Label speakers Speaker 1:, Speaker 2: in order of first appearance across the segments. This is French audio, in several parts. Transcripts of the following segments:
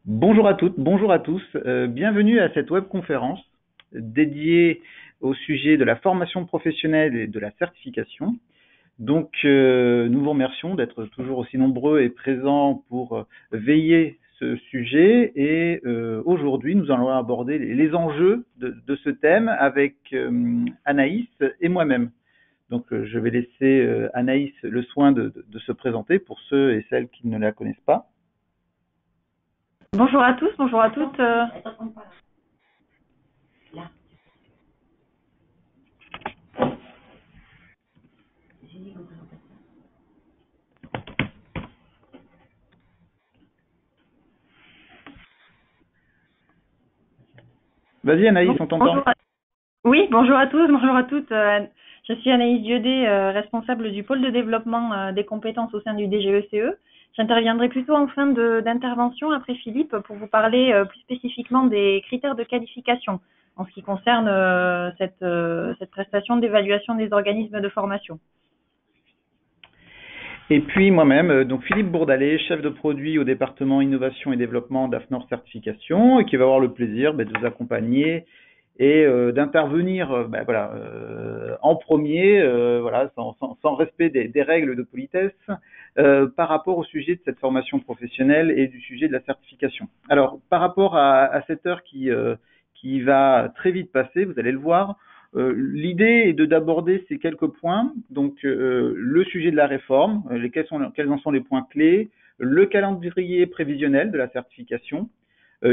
Speaker 1: Bonjour à toutes, bonjour à tous. Bienvenue à cette webconférence dédiée au sujet de la formation professionnelle et de la certification. Donc, nous vous remercions d'être toujours aussi nombreux et présents pour veiller ce sujet. Et aujourd'hui, nous allons aborder les enjeux de ce thème avec Anaïs et moi-même. Donc, je vais laisser Anaïs le soin de se présenter pour ceux et celles qui ne la connaissent pas.
Speaker 2: Bonjour à tous, bonjour à toutes.
Speaker 1: Vas-y Anaïs, on t'entend.
Speaker 2: Bonjour Oui, bonjour à tous, bonjour à toutes. Je suis Anaïs Dieudé, responsable du pôle de développement des compétences au sein du DGECE. J'interviendrai plutôt en fin d'intervention après Philippe pour vous parler plus spécifiquement des critères de qualification en ce qui concerne cette prestation d'évaluation des organismes de formation.
Speaker 1: Et puis moi-même, donc Philippe Bourdalet, chef de produit au département innovation et développement d'AFNOR Certification, et qui va avoir le plaisir de vous accompagner et d'intervenir en premier, sans respect des règles de politesse, par rapport au sujet de cette formation professionnelle et du sujet de la certification. Alors, par rapport à cette heure qui va très vite passer, vous allez le voir, l'idée est d'aborder ces quelques points, donc le sujet de la réforme, quels en sont les points clés, le calendrier prévisionnel de la certification,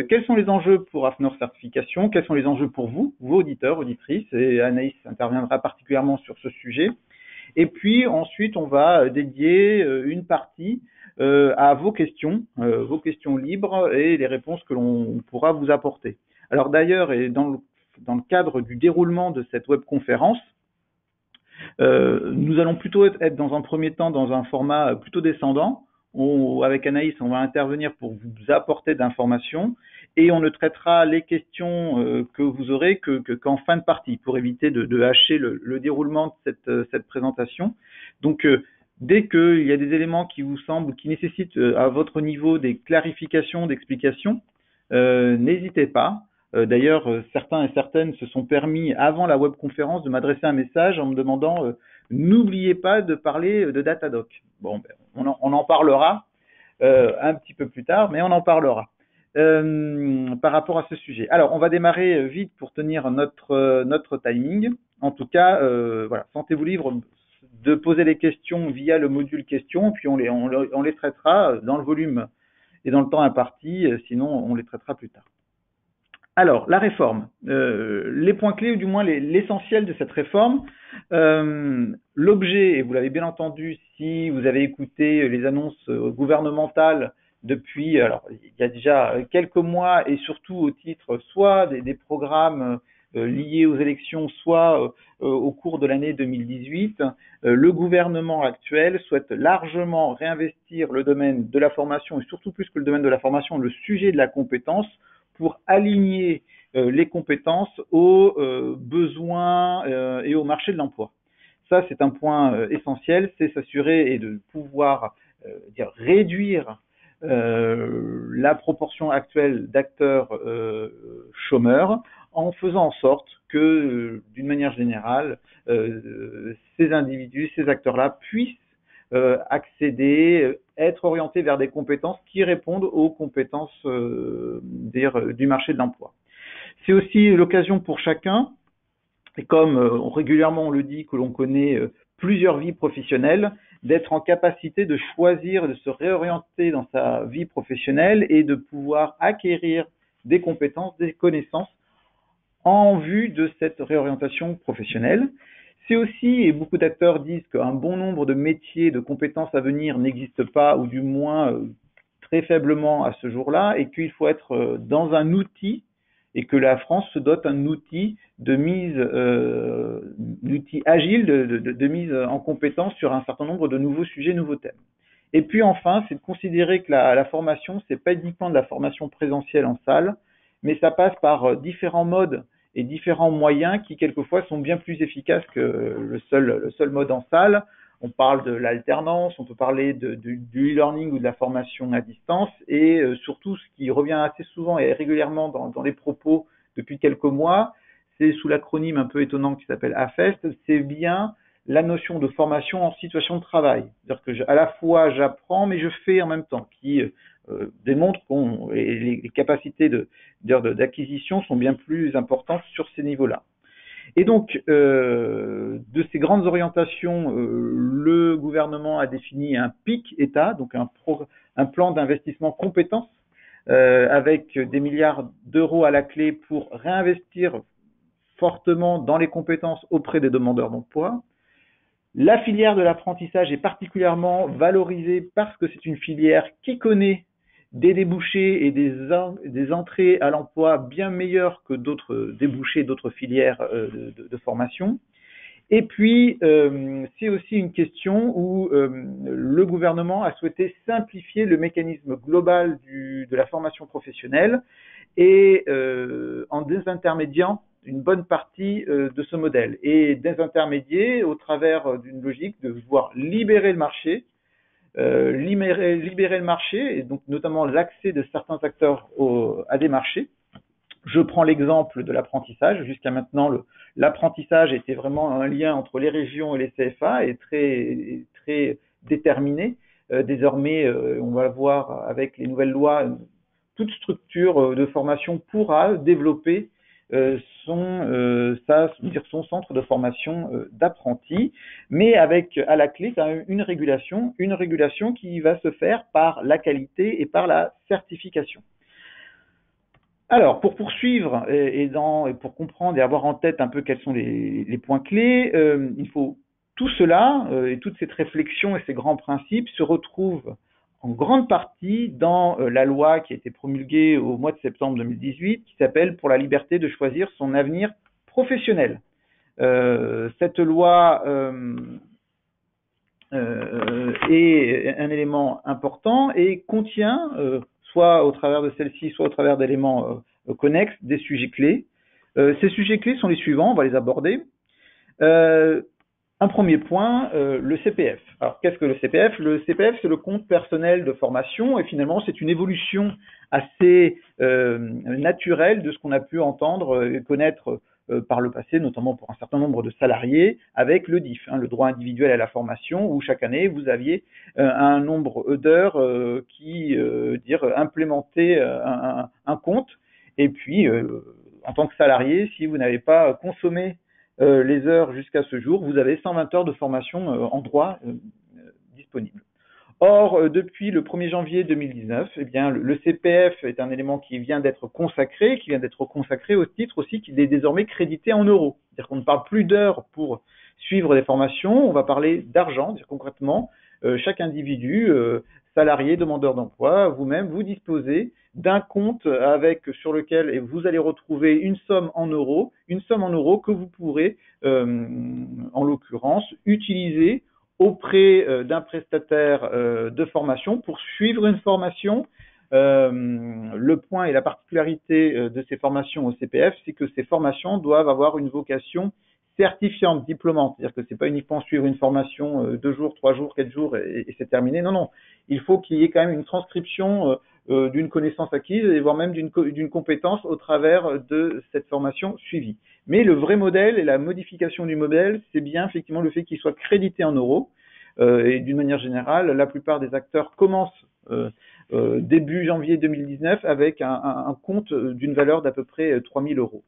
Speaker 1: quels sont les enjeux pour AFNOR Certification, quels sont les enjeux pour vous, vos auditeurs, auditrices, et Anaïs interviendra particulièrement sur ce sujet. Et puis ensuite, on va dédier une partie à vos questions libres et les réponses que l'on pourra vous apporter. Alors d'ailleurs, et dans le cadre du déroulement de cette webconférence, nous allons plutôt être dans un premier temps dans un format plutôt descendant. Avec Anaïs, on va intervenir pour vous apporter d'informations et on ne traitera les questions que vous aurez qu'en fin de partie pour éviter de hacher le déroulement de cette présentation. Donc, dès qu'il y a des éléments qui vous semblent, qui nécessitent à votre niveau des clarifications, d'explications, n'hésitez pas. D'ailleurs, certains et certaines se sont permis, avant la webconférence, de m'adresser un message en me demandant n'oubliez pas de parler de Datadoc. Bon, on en parlera un petit peu plus tard, mais on en parlera par rapport à ce sujet. Alors, on va démarrer vite pour tenir notre timing. En tout cas, voilà, sentez-vous libre de poser les questions via le module questions, puis on les traitera dans le volume et dans le temps imparti, sinon on les traitera plus tard. Alors, la réforme. Les points clés, ou du moins l'essentiel de cette réforme, l'objet, et vous l'avez bien entendu si vous avez écouté les annonces gouvernementales depuis, alors il y a déjà quelques mois, et surtout au titre soit des programmes liés aux élections, soit au cours de l'année 2018, le gouvernement actuel souhaite largement réinvestir le domaine de la formation, et surtout plus que le domaine de la formation, le sujet de la compétence, pour aligner les compétences aux besoins et au marché de l'emploi. Ça, c'est un point essentiel, c'est s'assurer et de pouvoir réduire la proportion actuelle d'acteurs chômeurs en faisant en sorte que, d'une manière générale, ces individus, ces acteurs-là puissent accéder, être orientés vers des compétences qui répondent aux compétences du marché de l'emploi. C'est aussi l'occasion pour chacun, et comme régulièrement on le dit, que l'on connaît plusieurs vies professionnelles, d'être en capacité de choisir, de se réorienter dans sa vie professionnelle et de pouvoir acquérir des compétences, des connaissances en vue de cette réorientation professionnelle. C'est aussi, et beaucoup d'acteurs disent qu'un bon nombre de métiers, de compétences à venir n'existent pas, ou du moins très faiblement à ce jour-là, et qu'il faut être dans un outil, et que la France se dote d'un outil de mise, outil agile de mise en compétence sur un certain nombre de nouveaux sujets, nouveaux thèmes. Et puis enfin, c'est de considérer que la formation, c'est pas uniquement de la formation présentielle en salle, mais ça passe par différents modes et différents moyens qui quelquefois sont bien plus efficaces que le seul mode en salle. On parle de l'alternance, on peut parler du e-learning ou de la formation à distance, et surtout ce qui revient assez souvent et régulièrement dans les propos depuis quelques mois, c'est sous l'acronyme un peu étonnant qui s'appelle AFEST, c'est bien la notion de formation en situation de travail. C'est-à-dire que à la fois j'apprends mais je fais en même temps, qui démontre que les capacités d'acquisition sont bien plus importantes sur ces niveaux-là. Et donc, de ces grandes orientations, le gouvernement a défini un PIC État, donc un plan d'investissement compétences, avec des milliards d'euros à la clé pour réinvestir fortement dans les compétences auprès des demandeurs d'emploi. La filière de l'apprentissage est particulièrement valorisée parce que c'est une filière qui connaît des débouchés et des entrées à l'emploi bien meilleures que d'autres débouchés, d'autres filières de formation. Et puis, c'est aussi une question où le gouvernement a souhaité simplifier le mécanisme global de la formation professionnelle et en désintermédiant une bonne partie de ce modèle. Et désintermédier au travers d'une logique de vouloir libérer le marché, libérer le marché, et donc notamment l'accès de certains acteurs à des marchés. Je prends l'exemple de l'apprentissage. Jusqu'à maintenant, l'apprentissage était vraiment un lien entre les régions et les CFA et très déterminé. Désormais, on va le voir avec les nouvelles lois, toute structure de formation pourra développer son centre de formation d'apprentis, mais avec à la clé quand même une régulation qui va se faire par la qualité et par la certification. Alors, pour poursuivre et pour comprendre et avoir en tête un peu quels sont les points clés, il faut tout cela et toute cette réflexion et ces grands principes se retrouvent en grande partie dans la loi qui a été promulguée au mois de septembre 2018, qui s'appelle « Pour la liberté de choisir son avenir professionnel ». Cette loi est un élément important et contient, soit au travers de celle-ci, soit au travers d'éléments connexes, des sujets clés. Ces sujets clés sont les suivants, on va les aborder. Un premier point, le CPF. Alors, qu'est-ce que le CPF? Le CPF, c'est le compte personnel de formation et finalement, c'est une évolution assez naturelle de ce qu'on a pu entendre et connaître par le passé, notamment pour un certain nombre de salariés, avec le DIF, le droit individuel à la formation, où chaque année, vous aviez un nombre d'heures qui implémentait un compte. Et puis, en tant que salarié, si vous n'avez pas consommé les heures jusqu'à ce jour, vous avez 120 heures de formation en droit disponibles. Or, depuis le 1er janvier 2019, eh bien, le CPF est un élément qui vient d'être consacré au titre aussi qu'il est désormais crédité en euros. C'est-à-dire qu'on ne parle plus d'heures pour suivre des formations, on va parler d'argent. C'est-à-dire concrètement, chaque individu, salarié, demandeur d'emploi, vous-même, vous disposez d'un compte sur lequel vous allez retrouver une somme en euros que vous pourrez, en l'occurrence, utiliser auprès d'un prestataire de formation pour suivre une formation. Le point et la particularité de ces formations au CPF, c'est que ces formations doivent avoir une vocation certifiante, diplômante. C'est-à-dire que c'est pas uniquement suivre une formation 2 jours, 3 jours, 4 jours et c'est terminé. Non. Il faut qu'il y ait quand même une transcription d'une connaissance acquise et voire même d'une compétence au travers de cette formation suivie. Mais le vrai modèle et la modification du modèle, c'est bien effectivement le fait qu'il soit crédité en euros. Et d'une manière générale, la plupart des acteurs commencent début janvier 2019 avec un compte d'une valeur d'à peu près 3 000 euros.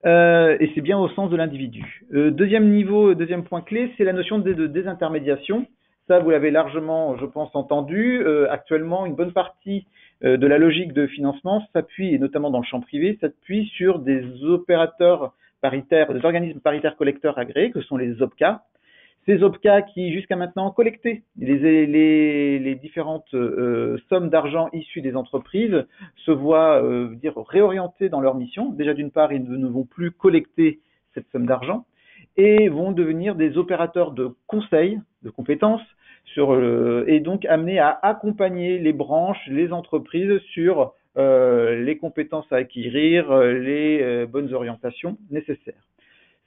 Speaker 1: Et c'est bien au sens de l'individu. Deuxième point clé, c'est la notion de désintermédiation. Ça, vous l'avez largement, je pense, entendu. Actuellement, une bonne partie de la logique de financement s'appuie, et notamment dans le champ privé, s'appuie sur des opérateurs paritaires, des organismes paritaires collecteurs agréés, que sont les OPCA. Ces OPCA qui, jusqu'à maintenant, collectaient les différentes sommes d'argent issues des entreprises se voient réorientées dans leur mission. Déjà, d'une part, ils ne vont plus collecter cette somme d'argent et vont devenir des opérateurs de conseil, de compétences, et donc amenés à accompagner les branches, les entreprises sur les compétences à acquérir, les bonnes orientations nécessaires.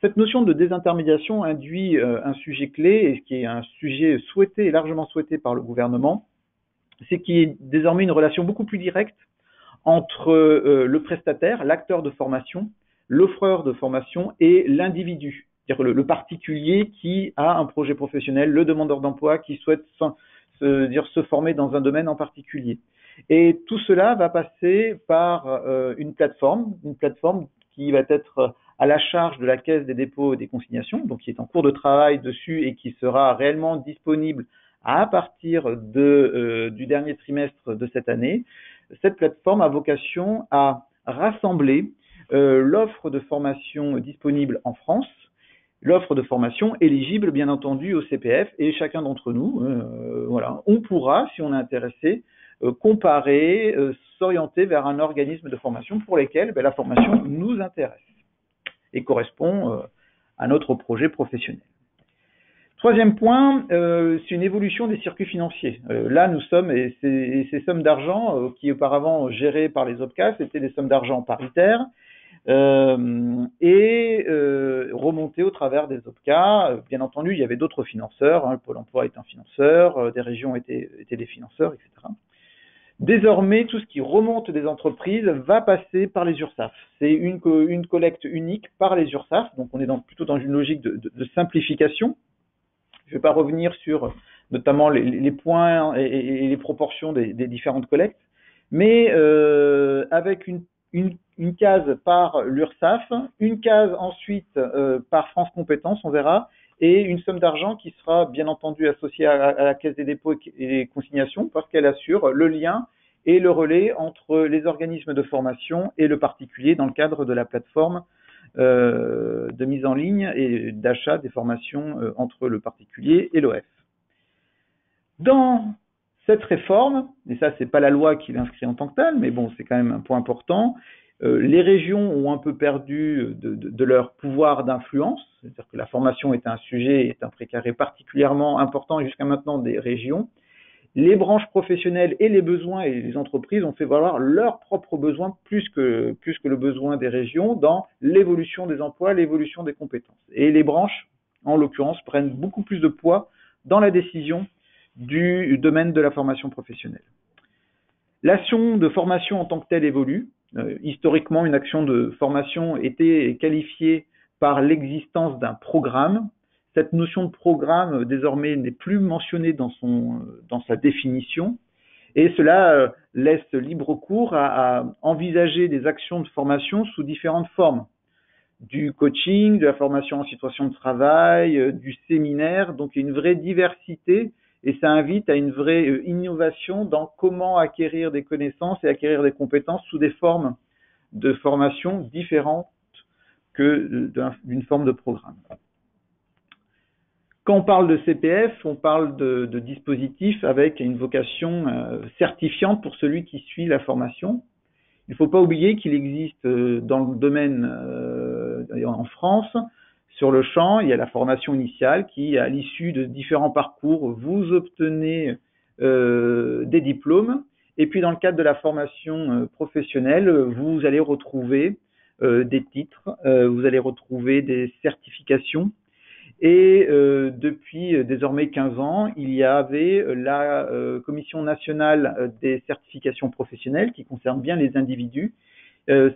Speaker 1: Cette notion de désintermédiation induit un sujet clé, et qui est un sujet souhaité et largement souhaité par le gouvernement, c'est qu'il y ait désormais une relation beaucoup plus directe entre le prestataire, l'acteur de formation, l'offreur de formation et l'individu, c'est-à-dire le particulier qui a un projet professionnel, le demandeur d'emploi qui souhaite se former dans un domaine en particulier. Et tout cela va passer par une plateforme qui va être à la charge de la Caisse des dépôts et des consignations, donc qui est en cours de travail dessus et qui sera réellement disponible à partir du dernier trimestre de cette année. Cette plateforme a vocation à rassembler l'offre de formation disponible en France, l'offre de formation éligible bien entendu au CPF, et chacun d'entre nous, on pourra, si on est intéressé, comparer, s'orienter vers un organisme de formation pour lesquels la formation nous intéresse et correspond à notre projet professionnel. Troisième point, c'est une évolution des circuits financiers. Là, nous sommes, et ces sommes d'argent qui auparavant gérées par les OPCA, c'était des sommes d'argent paritaires et remontées au travers des OPCA. Bien entendu, il y avait d'autres financeurs, le Pôle emploi est un financeur, des régions étaient des financeurs, etc. Désormais, tout ce qui remonte des entreprises va passer par les URSSAF. C'est une collecte unique par les URSSAF, donc on est plutôt dans une logique de simplification. Je ne vais pas revenir sur notamment les points et les proportions des différentes collectes, mais avec une case par l'URSSAF, une case ensuite par France Compétences, on verra, et une somme d'argent qui sera bien entendu associée à la Caisse des dépôts et des consignations parce qu'elle assure le lien et le relais entre les organismes de formation et le particulier dans le cadre de la plateforme de mise en ligne et d'achat des formations entre le particulier et l'OF. Dans cette réforme, et ça c'est pas la loi qui l'inscrit en tant que telle, mais bon c'est quand même un point important, les régions ont un peu perdu de leur pouvoir d'influence, c'est-à-dire que la formation est un sujet, est un précaré particulièrement important jusqu'à maintenant des régions. Les branches professionnelles et les besoins et les entreprises ont fait valoir leurs propres besoins plus que le besoin des régions dans l'évolution des emplois, l'évolution des compétences. Et les branches, en l'occurrence, prennent beaucoup plus de poids dans la décision du domaine de la formation professionnelle. L'action de formation en tant que telle évolue. Historiquement, une action de formation était qualifiée par l'existence d'un programme. Cette notion de programme, désormais, n'est plus mentionnée dans sa définition, et cela laisse libre cours à envisager des actions de formation sous différentes formes. Du coaching, de la formation en situation de travail, du séminaire, donc il y a une vraie diversité, et ça invite à une vraie innovation dans comment acquérir des connaissances et acquérir des compétences sous des formes de formation différentes que d'une forme de programme. Quand on parle de CPF, on parle de dispositifs avec une vocation certifiante pour celui qui suit la formation. Il ne faut pas oublier qu'il existe dans le domaine en France, sur le champ, il y a la formation initiale qui, à l'issue de différents parcours, vous obtenez des diplômes. Et puis dans le cadre de la formation professionnelle, vous allez retrouver des titres, vous allez retrouver des certifications. Et depuis désormais 15 ans, il y avait la Commission nationale des certifications professionnelles qui concerne bien les individus.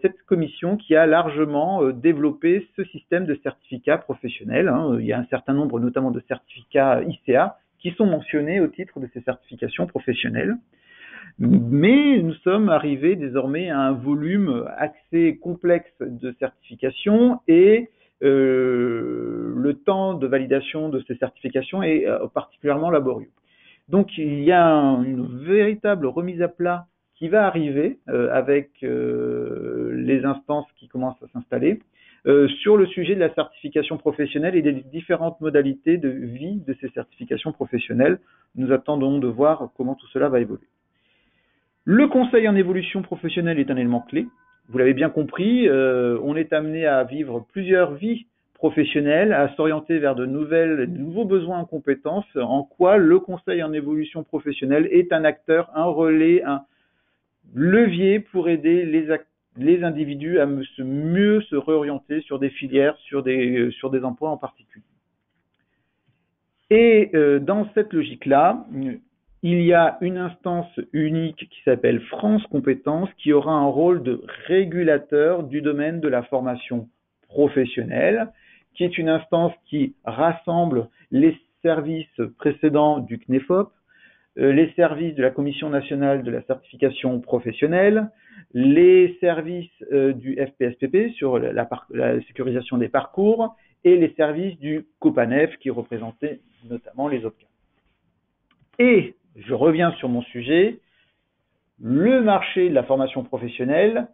Speaker 1: Cette commission qui a largement développé ce système de certificats professionnels. Il y a un certain nombre notamment de certificats ICA qui sont mentionnés au titre de ces certifications professionnelles. Mais nous sommes arrivés désormais à un volume assez complexe de certifications et le temps de validation de ces certifications est particulièrement laborieux. Donc il y a une véritable remise à plat qui va arriver avec les instances qui commencent à s'installer sur le sujet de la certification professionnelle et des différentes modalités de vie de ces certifications professionnelles. Nous attendons de voir comment tout cela va évoluer. Le conseil en évolution professionnelle est un élément clé. Vous l'avez bien compris, on est amené à vivre plusieurs vies professionnelles, à s'orienter vers de nouveaux besoins en compétences, en quoi le conseil en évolution professionnelle est un acteur, un relais, un levier pour aider les individus à mieux se réorienter sur des filières, sur des emplois en particulier. Et dans cette logique-là, il y a une instance unique qui s'appelle France Compétences qui aura un rôle de régulateur du domaine de la formation professionnelle, qui est une instance qui rassemble les services précédents du CNEFOP, les services de la Commission nationale de la certification professionnelle, les services du FPSPP sur la sécurisation des parcours et les services du COPANEF qui représentaient notamment les OPCA. Et je reviens sur mon sujet, le marché de la formation professionnelle,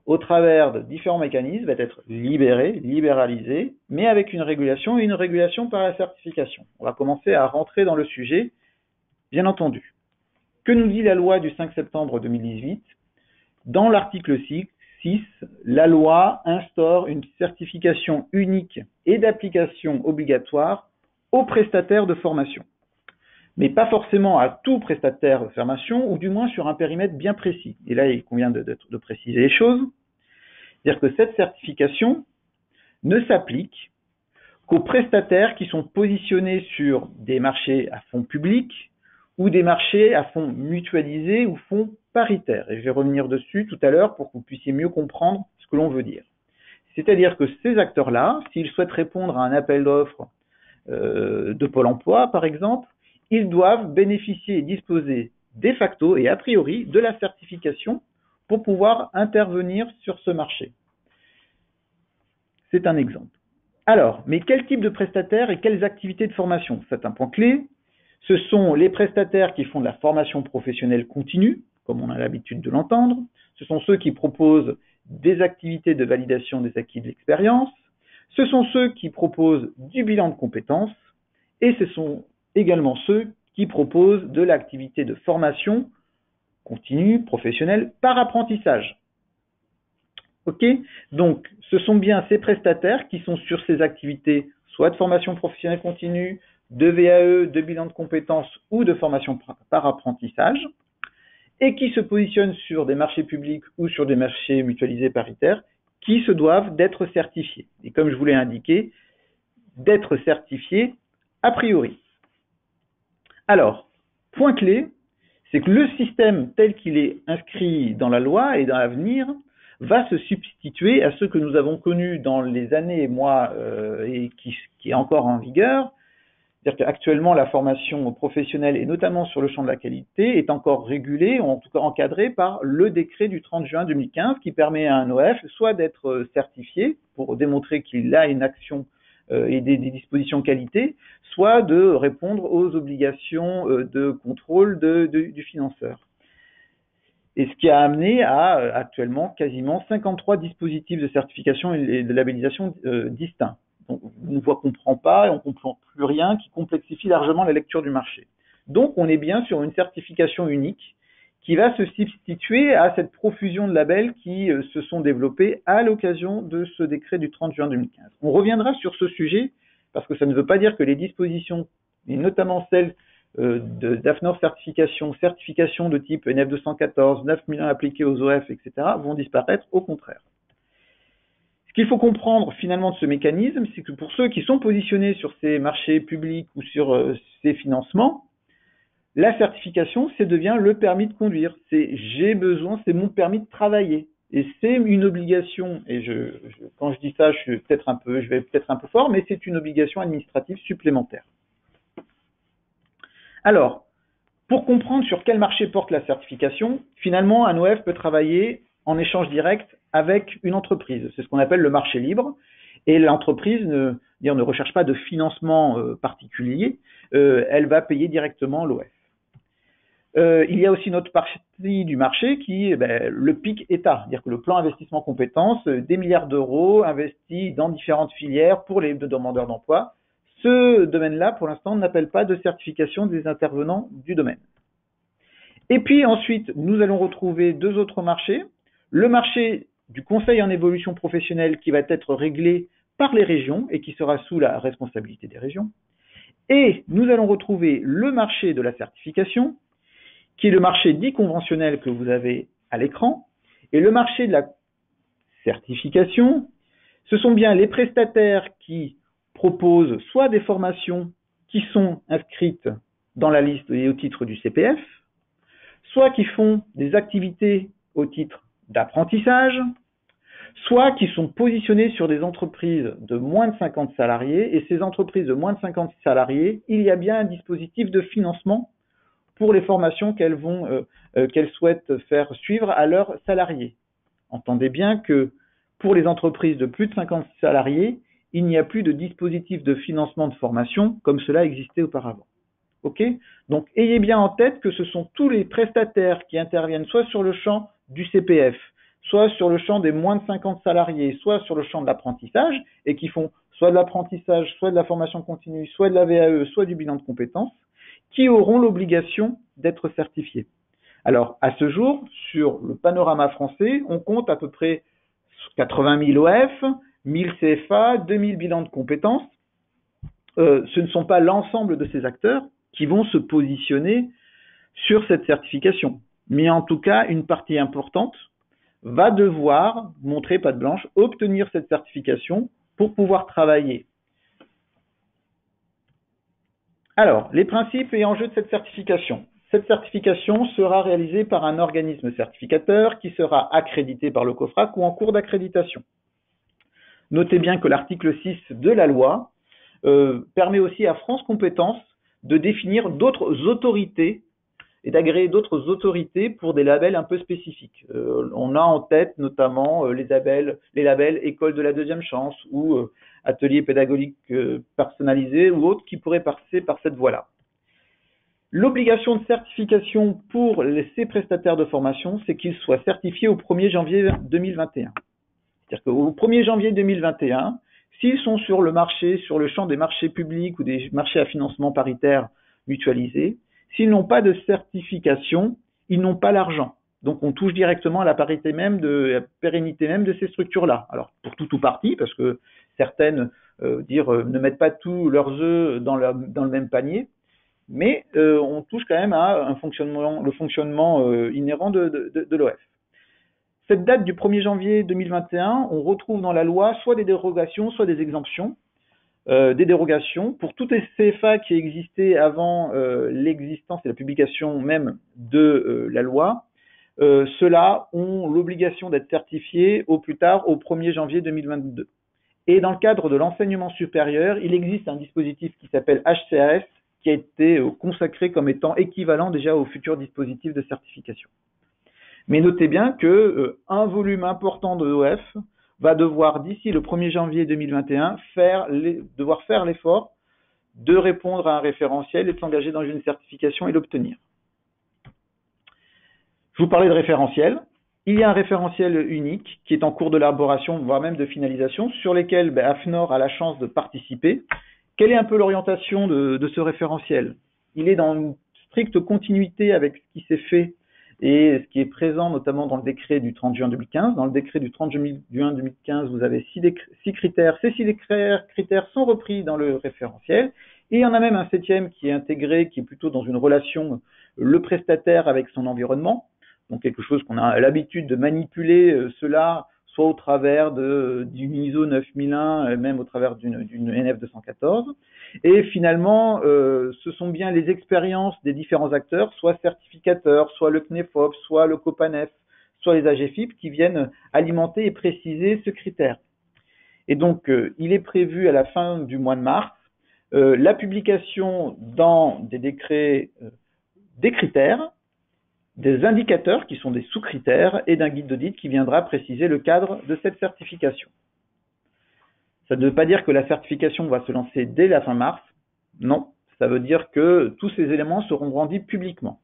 Speaker 1: au travers de différents mécanismes, va être libéralisé, mais avec une régulation et une régulation par la certification. On va commencer à rentrer dans le sujet, bien entendu. Que nous dit la loi du 5 septembre 2018 ? Dans l'article 6, la loi instaure une certification unique et d'application obligatoire aux prestataires de formation. Mais pas forcément à tout prestataire de formation, ou du moins sur un périmètre bien précis. Et là, il convient de préciser les choses. C'est-à-dire que cette certification ne s'applique qu'aux prestataires qui sont positionnés sur des marchés à fonds publics ou des marchés à fonds mutualisés ou fonds paritaires. Et je vais revenir dessus tout à l'heure pour que vous puissiez mieux comprendre ce que l'on veut dire. C'est-à-dire que ces acteurs-là, s'ils souhaitent répondre à un appel d'offres de Pôle emploi, par exemple, ils doivent bénéficier et disposer de facto et a priori de la certification pour pouvoir intervenir sur ce marché. C'est un exemple. Alors, mais quel type de prestataires et quelles activités de formation ? C'est un point clé. Ce sont les prestataires qui font de la formation professionnelle continue, comme on a l'habitude de l'entendre. Ce sont ceux qui proposent des activités de validation des acquis de l'expérience. Ce sont ceux qui proposent du bilan de compétences. Et ce sont également ceux qui proposent de l'activité de formation continue, professionnelle, par apprentissage. Ok ? Donc, ce sont bien ces prestataires qui sont sur ces activités, soit de formation professionnelle continue, de VAE, de bilan de compétences ou de formation par apprentissage, et qui se positionnent sur des marchés publics ou sur des marchés mutualisés paritaires, qui se doivent d'être certifiés. Et comme je vous l'ai indiqué, d'être certifiés a priori. Alors, point clé, c'est que le système tel qu'il est inscrit dans la loi et dans l'avenir va se substituer à ce que nous avons connu dans les années et mois et qui est encore en vigueur. C'est-à-dire qu'actuellement, la formation professionnelle, et notamment sur le champ de la qualité, est encore régulée, ou en tout cas encadrée par le décret du 30 juin 2015 qui permet à un OF soit d'être certifié pour démontrer qu'il a une action et des dispositions qualité, soit de répondre aux obligations de contrôle du financeur. Et ce qui a amené à actuellement quasiment 53 dispositifs de certification et de labellisation distincts. Donc, on ne comprend pas et on ne comprend plus rien qui complexifie largement la lecture du marché. Donc, on est bien sur une certification unique qui va se substituer à cette profusion de labels qui se sont développés à l'occasion de ce décret du 30 juin 2015. On reviendra sur ce sujet parce que ça ne veut pas dire que les dispositions, et notamment celles d'AFNOR certification de type NF 214, 9001 appliquées aux OF, etc., vont disparaître, au contraire. Ce qu'il faut comprendre finalement de ce mécanisme, c'est que pour ceux qui sont positionnés sur ces marchés publics ou sur ces financements, la certification, c'est devient le permis de conduire. C'est mon permis de travailler. Et c'est une obligation, et quand je dis ça, je vais peut-être un peu fort, mais c'est une obligation administrative supplémentaire. Alors, pour comprendre sur quel marché porte la certification, finalement, un OF peut travailler en échange direct avec une entreprise. C'est ce qu'on appelle le marché libre. Et l'entreprise ne recherche pas de financement particulier, elle va payer directement l'OF. Il y a aussi une autre partie du marché qui est le PIC État, c'est-à-dire que le plan investissement compétences, des milliards d'euros investis dans différentes filières pour les demandeurs d'emploi. Ce domaine-là, pour l'instant, n'appelle pas de certification des intervenants du domaine. Et puis ensuite, nous allons retrouver deux autres marchés. Le marché du conseil en évolution professionnelle qui va être réglé par les régions et qui sera sous la responsabilité des régions. Et nous allons retrouver le marché de la certification, qui est le marché dit conventionnel que vous avez à l'écran, et le marché de la certification, ce sont bien les prestataires qui proposent soit des formations qui sont inscrites dans la liste et au titre du CPF, soit qui font des activités au titre d'apprentissage, soit qui sont positionnés sur des entreprises de moins de 50 salariés, et ces entreprises de moins de 50 salariés, il y a bien un dispositif de financement pour les formations qu'elles souhaitent faire suivre à leurs salariés. Entendez bien que pour les entreprises de plus de 50 salariés, il n'y a plus de dispositif de financement de formation comme cela existait auparavant. Ok ? Donc, ayez bien en tête que ce sont tous les prestataires qui interviennent soit sur le champ du CPF, soit sur le champ des moins de 50 salariés, soit sur le champ de l'apprentissage, et qui font soit de l'apprentissage, soit de la formation continue, soit de la VAE, soit du bilan de compétences, qui auront l'obligation d'être certifiés. Alors, à ce jour, sur le panorama français, on compte à peu près 80 000 OF, 1000 CFA, 2000 bilans de compétences. Ce ne sont pas l'ensemble de ces acteurs qui vont se positionner sur cette certification. Mais en tout cas, une partie importante va devoir montrer patte blanche, obtenir cette certification pour pouvoir travailler. Alors, les principes et enjeux de cette certification. Cette certification sera réalisée par un organisme certificateur qui sera accrédité par le COFRAC ou en cours d'accréditation. Notez bien que l'article 6 de la loi permet aussi à France Compétences de définir d'autres autorités et d'agréer d'autres autorités pour des labels un peu spécifiques. On a en tête notamment les labels École de la deuxième chance ou Atelier pédagogique personnalisé ou autres qui pourraient passer par cette voie-là. L'obligation de certification pour ces prestataires de formation, c'est qu'ils soient certifiés au 1er janvier 2021. C'est-à-dire qu'au 1er janvier 2021, s'ils sont sur le marché, sur le champ des marchés publics ou des marchés à financement paritaire mutualisés, s'ils n'ont pas de certification, ils n'ont pas l'argent. Donc on touche directement à la pérennité même de ces structures-là. Alors pour tout ou partie, parce que certaines ne mettent pas tous leurs œufs dans le même panier, mais on touche quand même à le fonctionnement inhérent de l'OF. Cette date du 1er janvier 2021, on retrouve dans la loi soit des dérogations, soit des exemptions. Des dérogations pour toutes les CFA qui existaient avant l'existence et la publication même de la loi. Ceux-là ont l'obligation d'être certifiés au plus tard au 1er janvier 2022. Et dans le cadre de l'enseignement supérieur, il existe un dispositif qui s'appelle HCAS qui a été consacré comme étant équivalent déjà au futur dispositif de certification. Mais notez bien qu'un volume important de OF va devoir, d'ici le 1er janvier 2021, devoir faire l'effort de répondre à un référentiel et de s'engager dans une certification et l'obtenir. Je vous parlais de référentiel. Il y a un référentiel unique qui est en cours d'élaboration, voire même de finalisation, sur lesquels AFNOR a la chance de participer. Quelle est un peu l'orientation de ce référentiel ? Il est dans une stricte continuité avec ce qui s'est fait et ce qui est présent notamment dans le décret du 30 juin 2015. Dans le décret du 30 juin 2015, vous avez 6 critères. Ces 6 critères sont repris dans le référentiel. Et il y en a même un 7e qui est intégré, qui est plutôt dans une relation le prestataire avec son environnement. Donc quelque chose qu'on a l'habitude de manipuler cela, soit au travers d'une ISO 9001, même au travers d'une NF 214. Et finalement, ce sont bien les expériences des différents acteurs, soit certificateurs, soit le CNEFOP, soit le COPANEF, soit les AGFIP, qui viennent alimenter et préciser ce critère. Et donc, il est prévu à la fin du mois de mars la publication dans des décrets des critères, des indicateurs qui sont des sous-critères et d'un guide d'audit qui viendra préciser le cadre de cette certification. Ça ne veut pas dire que la certification va se lancer dès la fin mars. Non, ça veut dire que tous ces éléments seront rendus publiquement.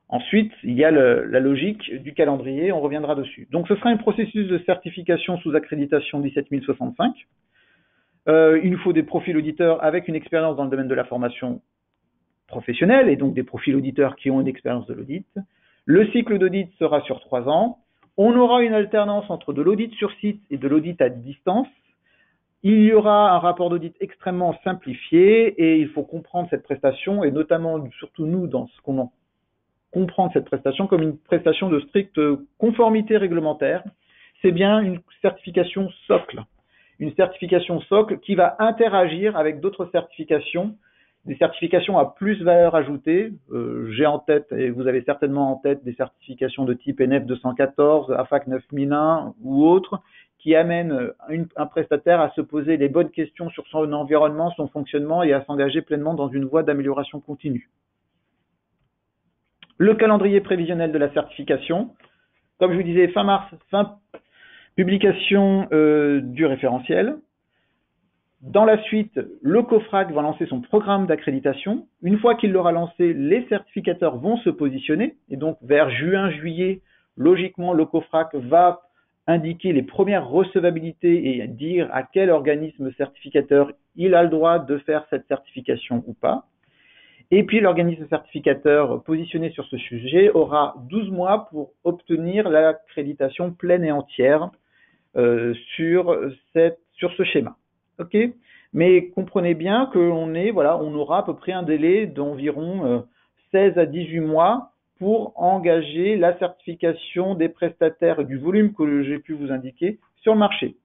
Speaker 1: Ensuite, il y a la logique du calendrier, on reviendra dessus. Donc ce sera un processus de certification sous accréditation 17065. Il nous faut des profils auditeurs avec une expérience dans le domaine de la formation professionnelle et donc des profils auditeurs qui ont une expérience de l'audit. Le cycle d'audit sera sur 3 ans. On aura une alternance entre de l'audit sur site et de l'audit à distance. Il y aura un rapport d'audit extrêmement simplifié et il faut comprendre cette prestation et notamment, surtout nous, dans ce qu'on en comprend de cette prestation comme une prestation de stricte conformité réglementaire. c'est bien une certification socle. Une certification socle qui va interagir avec d'autres certifications, des certifications à plus valeur ajoutée. J'ai en tête, et vous avez certainement en tête, des certifications de type ENEF 214, AFAC 9001 ou autres, qui amènent un prestataire à se poser les bonnes questions sur son environnement, son fonctionnement et à s'engager pleinement dans une voie d'amélioration continue. Le calendrier prévisionnel de la certification, comme je vous disais, fin mars, fin publication du référentiel. Dans la suite, le COFRAC va lancer son programme d'accréditation. Une fois qu'il l'aura lancé, les certificateurs vont se positionner. Et donc, vers juin-juillet, logiquement, le COFRAC va indiquer les premières recevabilités et dire à quel organisme certificateur il a le droit de faire cette certification ou pas. Et puis, l'organisme certificateur positionné sur ce sujet aura 12 mois pour obtenir l'accréditation pleine et entière sur ce schéma. Ok, mais comprenez bien qu'on aura à peu près un délai d'environ 16 à 18 mois pour engager la certification des prestataires du volume que j'ai pu vous indiquer sur le marché.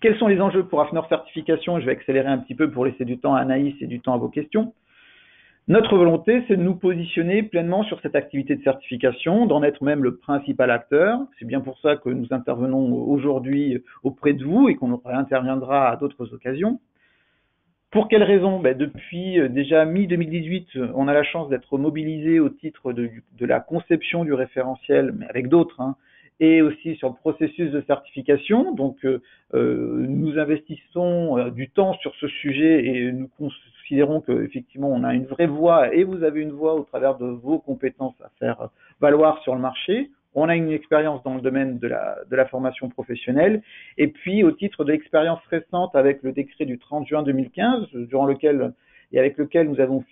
Speaker 1: Quels sont les enjeux pour AFNOR Certification? Je vais accélérer un petit peu pour laisser du temps à Anaïs et du temps à vos questions. Notre volonté, c'est de nous positionner pleinement sur cette activité de certification, d'en être même le principal acteur. C'est bien pour ça que nous intervenons aujourd'hui auprès de vous et qu'on interviendra à d'autres occasions. Pour quelles raisons? Depuis déjà mi-2018, on a la chance d'être mobilisé au titre de la conception du référentiel, mais avec d'autres, et aussi sur le processus de certification. Donc, nous investissons du temps sur ce sujet et nous considérons qu'effectivement, on a une vraie voix et vous avez une voix au travers de vos compétences à faire valoir sur le marché. On a une expérience dans le domaine de la formation professionnelle. Et puis, au titre de l'expérience récente avec le décret du 30 juin 2015, avec lequel nous avons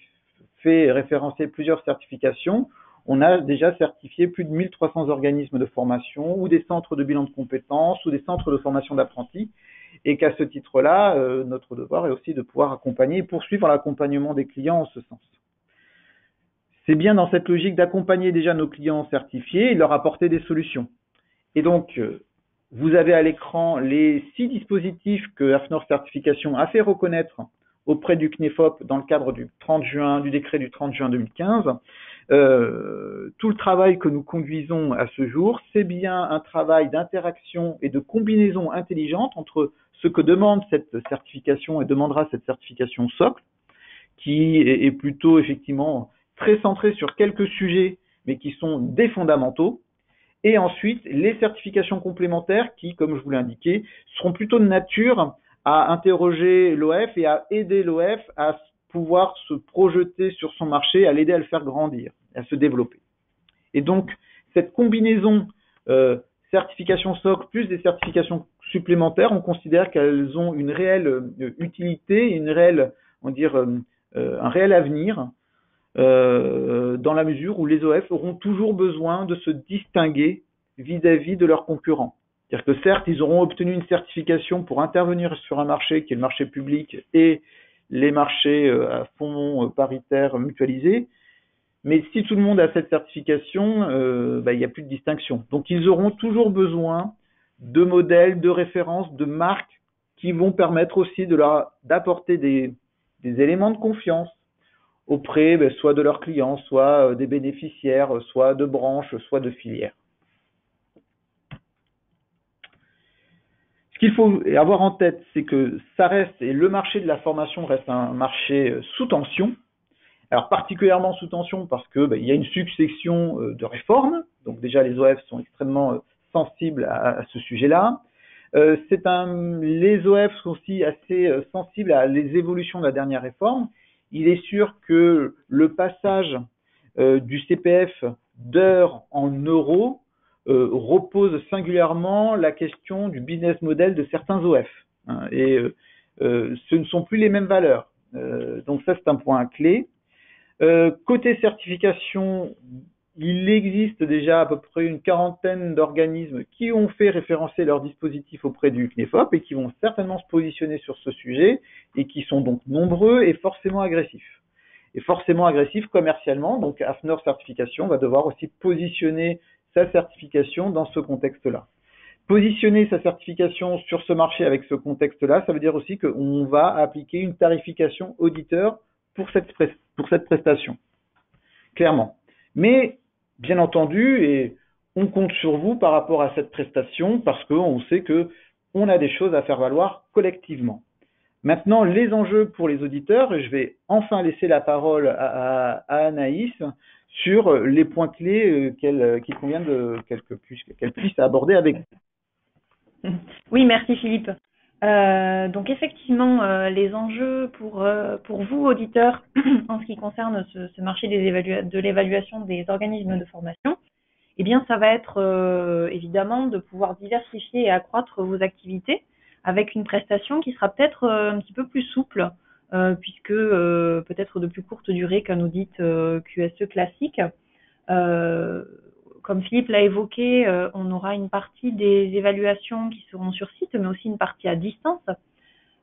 Speaker 1: fait référencer plusieurs certifications, on a déjà certifié plus de 1300 organismes de formation ou des centres de bilan de compétences ou des centres de formation d'apprentis. Et qu'à ce titre-là, notre devoir est aussi de pouvoir accompagner et poursuivre l'accompagnement des clients en ce sens. C'est bien dans cette logique d'accompagner déjà nos clients certifiés et de leur apporter des solutions. Et donc, vous avez à l'écran les 6 dispositifs que AFNOR Certification a fait reconnaître auprès du CNEFOP dans le cadre du décret du 30 juin 2015. Tout le travail que nous conduisons à ce jour, c'est bien un travail d'interaction et de combinaison intelligente entre ce que demande cette certification et demandera cette certification socle, qui est plutôt effectivement très centré sur quelques sujets, mais qui sont des fondamentaux, et ensuite les certifications complémentaires qui, comme je vous l'ai indiqué, seront plutôt de nature à interroger l'OF et à aider l'OF à pouvoir se projeter sur son marché, à l'aider à le faire grandir, à se développer. Et donc, cette combinaison certification socle plus des certifications supplémentaires, on considère qu'elles ont une réelle utilité, un réel avenir, dans la mesure où les OF auront toujours besoin de se distinguer vis-à-vis de leurs concurrents. C'est-à-dire que certes, ils auront obtenu une certification pour intervenir sur un marché qui est le marché public et les marchés à fonds paritaires mutualisés, mais si tout le monde a cette certification, il n'y a plus de distinction. Donc ils auront toujours besoin de modèles, de références, de marques qui vont permettre aussi d'apporter des éléments de confiance auprès soit de leurs clients, soit des bénéficiaires, soit de branches, soit de filières. Ce qu'il faut avoir en tête, c'est que le marché de la formation reste un marché sous tension. Alors particulièrement sous tension parce que il y a une succession de réformes. Donc déjà les OF sont extrêmement sensibles à ce sujet-là. Les OF sont aussi assez sensibles à les évolutions de la dernière réforme. Il est sûr que le passage du CPF d'heures en euros repose singulièrement la question du business model de certains OF. Ce ne sont plus les mêmes valeurs. Donc ça, c'est un point clé. Côté certification, il existe déjà à peu près une quarantaine d'organismes qui ont fait référencer leur dispositif auprès du CNEFOP et qui vont certainement se positionner sur ce sujet et qui sont donc nombreux et forcément agressifs. Et forcément agressifs commercialement, donc AFNOR Certification va devoir aussi positionner sa certification dans ce contexte-là. Positionner sa certification sur ce marché avec ce contexte-là, ça veut dire aussi qu'on va appliquer une tarification auditeur pour cette prestation, clairement. Mais, bien entendu, et on compte sur vous par rapport à cette prestation parce qu'on sait qu'on a des choses à faire valoir collectivement. Maintenant, les enjeux pour les auditeurs, et je vais enfin laisser la parole à Anaïs sur les points clés qu'il convient qu'elle puisse aborder avec vous.
Speaker 2: Oui, merci Philippe. Donc effectivement, les enjeux pour vous, auditeurs, en ce qui concerne ce marché de l'évaluation des organismes de formation, eh bien, ça va être évidemment de pouvoir diversifier et accroître vos activités avec une prestation qui sera peut-être un petit peu plus souple, puisque peut-être de plus courte durée qu'un audit QSE classique. Comme Philippe l'a évoqué, on aura une partie des évaluations qui seront sur site, mais aussi une partie à distance.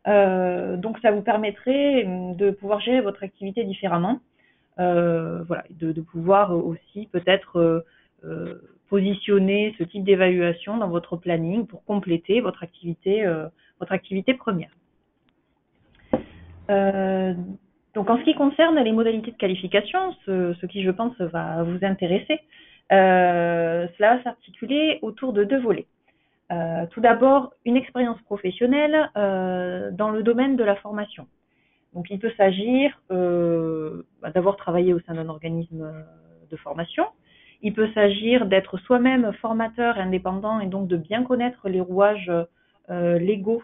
Speaker 2: Donc, ça vous permettrait de pouvoir gérer votre activité différemment. Voilà, de pouvoir aussi peut-être positionner ce type d'évaluation dans votre planning pour compléter votre activité première. Donc en ce qui concerne les modalités de qualification, ce qui je pense va vous intéresser, cela va s'articuler autour de 2 volets. Tout d'abord, une expérience professionnelle dans le domaine de la formation. Donc il peut s'agir d'avoir travaillé au sein d'un organisme de formation. Il peut s'agir d'être soi-même formateur indépendant et donc de bien connaître les rouages légaux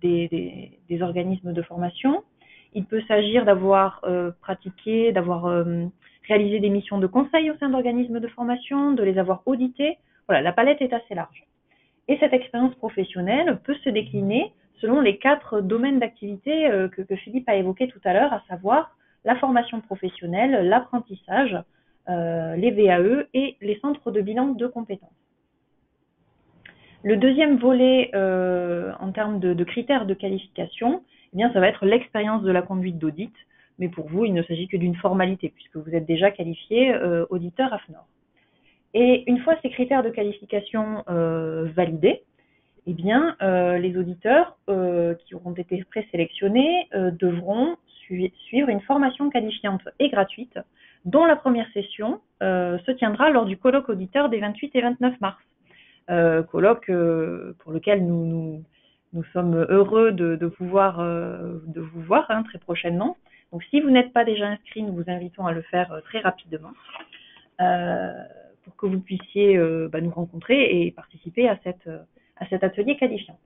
Speaker 2: des organismes de formation. Il peut s'agir d'avoir pratiqué, d'avoir réalisé des missions de conseil au sein d'organismes de formation, de les avoir audités. Voilà, la palette est assez large. Et cette expérience professionnelle peut se décliner selon les 4 domaines d'activité que Philippe a évoqués tout à l'heure, à savoir la formation professionnelle, l'apprentissage, les VAE et les centres de bilan de compétences. Le deuxième volet en termes de critères de qualification, eh bien, ça va être l'expérience de la conduite d'audit, mais pour vous, il ne s'agit que d'une formalité puisque vous êtes déjà qualifié auditeur AFNOR. Et une fois ces critères de qualification validés, eh bien, les auditeurs qui auront été présélectionnés devront suivre une formation qualifiante et gratuite dont la première session se tiendra lors du colloque auditeur des 28 et 29 mars. Colloque pour lequel nous sommes heureux de pouvoir de vous voir très prochainement. Donc si vous n'êtes pas déjà inscrit, nous vous invitons à le faire très rapidement pour que vous puissiez nous rencontrer et participer à cet atelier qualifiant.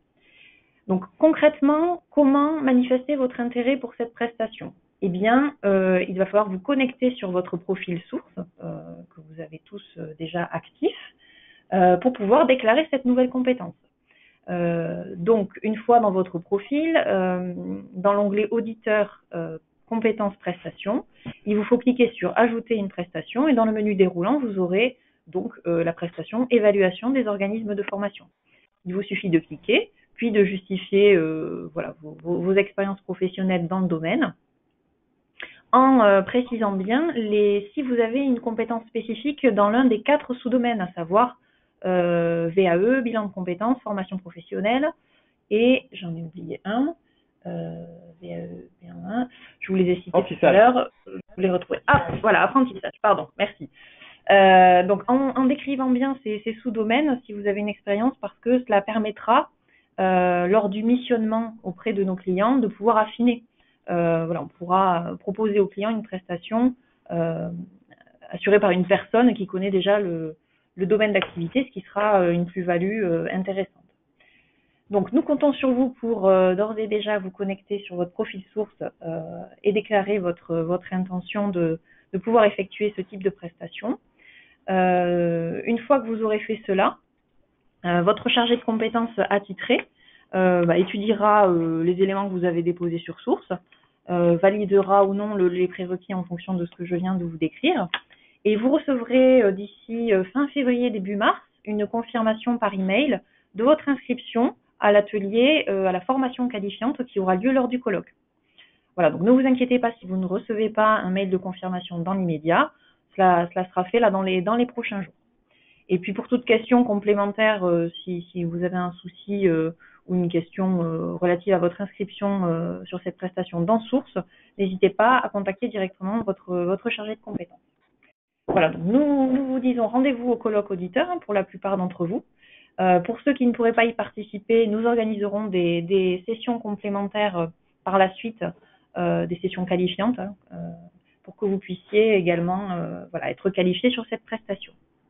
Speaker 2: Donc concrètement, comment manifester votre intérêt pour cette prestation ? Eh bien, il va falloir vous connecter sur votre profil source, que vous avez tous déjà actif, pour pouvoir déclarer cette nouvelle compétence. Donc, une fois dans votre profil, dans l'onglet auditeur compétences prestations, il vous faut cliquer sur ajouter une prestation et dans le menu déroulant, vous aurez donc la prestation évaluation des organismes de formation. Il vous suffit de cliquer, puis de justifier voilà, vos expériences professionnelles dans le domaine, en précisant bien si vous avez une compétence spécifique dans l'un des 4 sous-domaines, à savoir VAE, bilan de compétences, formation professionnelle, et j'en ai oublié un, VAE, B1, je vous les ai cités tout à l'heure, je vous les retrouver. Ah, voilà, apprentissage, pardon, merci. Donc en décrivant bien ces sous-domaines, si vous avez une expérience, parce que cela permettra, lors du missionnement auprès de nos clients, de pouvoir affiner. Voilà, on pourra proposer aux clients une prestation assurée par une personne qui connaît déjà le domaine d'activité, ce qui sera une plus-value intéressante. Donc, nous comptons sur vous pour d'ores et déjà vous connecter sur votre profil source et déclarer votre intention de pouvoir effectuer ce type de prestation. Une fois que vous aurez fait cela, votre chargé de compétences attitré étudiera les éléments que vous avez déposés sur source, validera ou non les prérequis en fonction de ce que je viens de vous décrire, et vous recevrez d'ici fin février, début mars, une confirmation par email de votre inscription à l'atelier, à la formation qualifiante qui aura lieu lors du colloque. Voilà, donc ne vous inquiétez pas si vous ne recevez pas un mail de confirmation dans l'immédiat. cela sera fait là dans les prochains jours. Et puis pour toute question complémentaire, si vous avez un souci ou une question relative à votre inscription sur cette prestation dans Source, n'hésitez pas à contacter directement votre chargé de compétences. Voilà, donc nous vous disons rendez-vous au colloque auditeur pour la plupart d'entre vous. Pour ceux qui ne pourraient pas y participer, nous organiserons des sessions complémentaires par la suite, des sessions qualifiantes, pour que vous puissiez également être qualifié sur cette prestation.